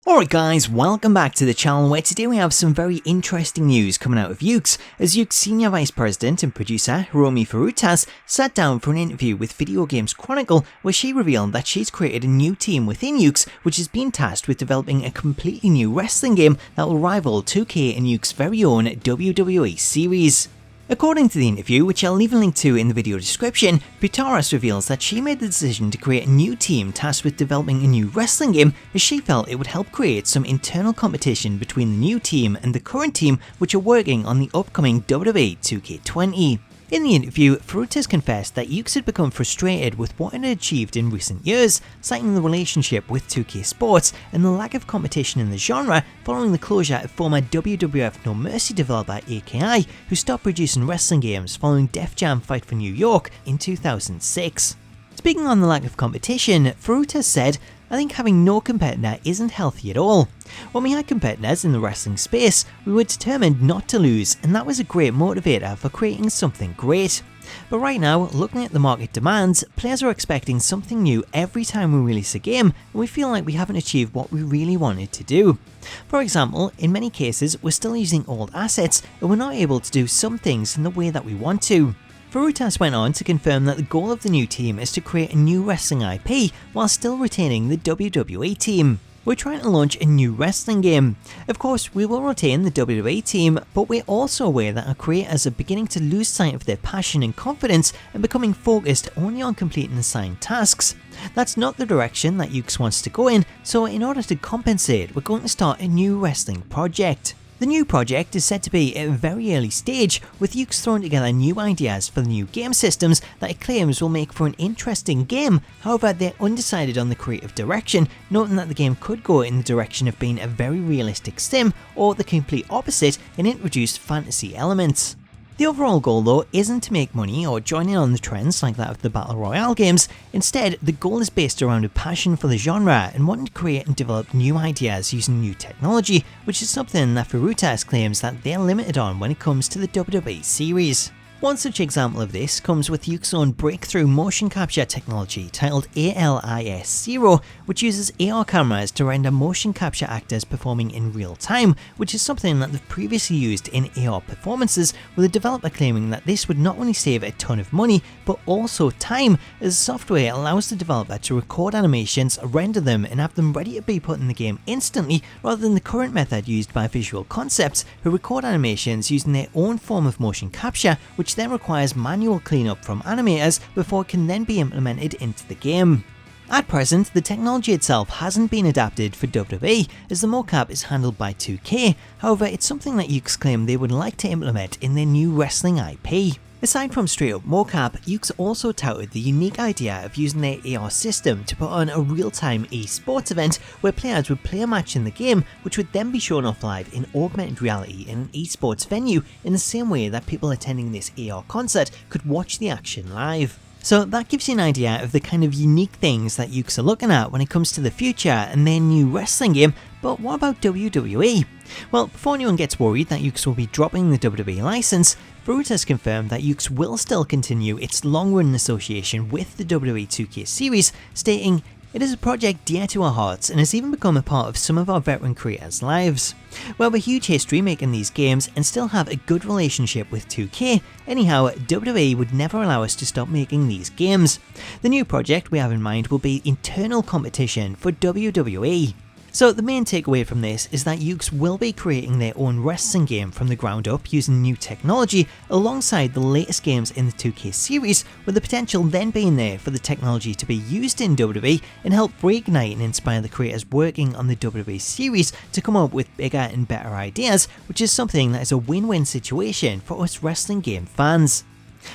Alright guys, welcome back to the channel where today we have some very interesting news coming out of Yukes, as Yukes Senior Vice President and producer Hiromi Furutas sat down for an interview with Games Chronicle where she revealed that she's created a new team within Yukes which has been tasked with developing a completely new wrestling game that will rival 2K and Yukes' very own WWE series. According to the interview, which I'll leave a link to in the video description, Furutas reveals that she made the decision to create a new team tasked with developing a new wrestling game as she felt it would help create some internal competition between the new team and the current team which are working on the upcoming WWE 2K20. In the interview, Furutas confessed that Yukes had become frustrated with what it had achieved in recent years, citing the relationship with 2K Sports and the lack of competition in the genre following the closure of former WWF No Mercy developer AKI, who stopped producing wrestling games following Def Jam Fight for New York in 2006. Speaking on the lack of competition, Furutas said, "I think having no competitor isn't healthy at all. When we had competitors in the wrestling space, we were determined not to lose, and that was a great motivator for creating something great. But right now, looking at the market demands, players are expecting something new every time we release a game, and we feel like we haven't achieved what we really wanted to do. For example, in many cases, we're still using old assets, and we're not able to do some things in the way that we want to." Furutas went on to confirm that the goal of the new team is to create a new wrestling IP while still retaining the WWE team. "We're trying to launch a new wrestling game. Of course, we will retain the WWE team, but we're also aware that our creators are beginning to lose sight of their passion and confidence and becoming focused only on completing assigned tasks. That's not the direction that Yukes wants to go in, so in order to compensate, we're going to start a new wrestling project." The new project is said to be at a very early stage, with Yukes throwing together new ideas for the new game systems that it claims will make for an interesting game. However, they're undecided on the creative direction, noting that the game could go in the direction of being a very realistic sim, or the complete opposite and introduce fantasy elements. The overall goal though isn't to make money or join in on the trends like that of the Battle Royale games. Instead, the goal is based around a passion for the genre and wanting to create and develop new ideas using new technology, which is something that Furutas claims that they're limited on when it comes to the WWE series. One such example of this comes with Yukes' own breakthrough motion capture technology titled ALIS-0, which uses AR cameras to render motion capture actors performing in real time, which is something that they've previously used in AR performances, with the developer claiming that this would not only save a ton of money, but also time, as the software allows the developer to record animations, render them, and have them ready to be put in the game instantly, rather than the current method used by Visual Concepts, who record animations using their own form of motion capture, which then requires manual cleanup from animators before it can then be implemented into the game. At present, the technology itself hasn't been adapted for WWE, as the mocap is handled by 2K, however it's something that Yukes claim they would like to implement in their new wrestling IP. Aside from straight up mocap, Yukes also touted the unique idea of using their AR system to put on a real-time eSports event where players would play a match in the game, which would then be shown off live in augmented reality in an eSports venue in the same way that people attending this AR concert could watch the action live. So that gives you an idea of the kind of unique things that Yukes are looking at when it comes to the future and their new wrestling game. But what about WWE? Well, before anyone gets worried that Yukes will be dropping the WWE license, Furutas confirmed that Yukes will still continue its long-run association with the WWE 2K series, stating, "It is a project dear to our hearts and has even become a part of some of our veteran creators' lives. We have a huge history making these games and still have a good relationship with 2K. Anyhow, WWE would never allow us to stop making these games. The new project we have in mind will be internal competition for WWE." So the main takeaway from this is that Yukes will be creating their own wrestling game from the ground up using new technology alongside the latest games in the 2K series, with the potential then being there for the technology to be used in WWE and help reignite and inspire the creators working on the WWE series to come up with bigger and better ideas, which is something that is a win-win situation for us wrestling game fans.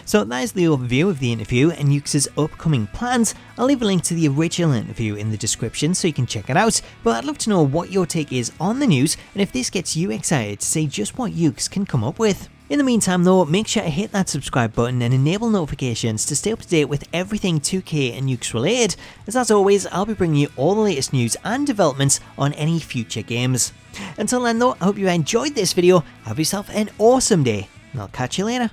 So that is the overview of the interview and Yukes' upcoming plans. I'll leave a link to the original interview in the description so you can check it out, but I'd love to know what your take is on the news and if this gets you excited to see just what Yukes can come up with. In the meantime though, make sure to hit that subscribe button and enable notifications to stay up to date with everything 2K and Yukes related, as always I'll be bringing you all the latest news and developments on any future games. Until then though, I hope you enjoyed this video, have yourself an awesome day, and I'll catch you later.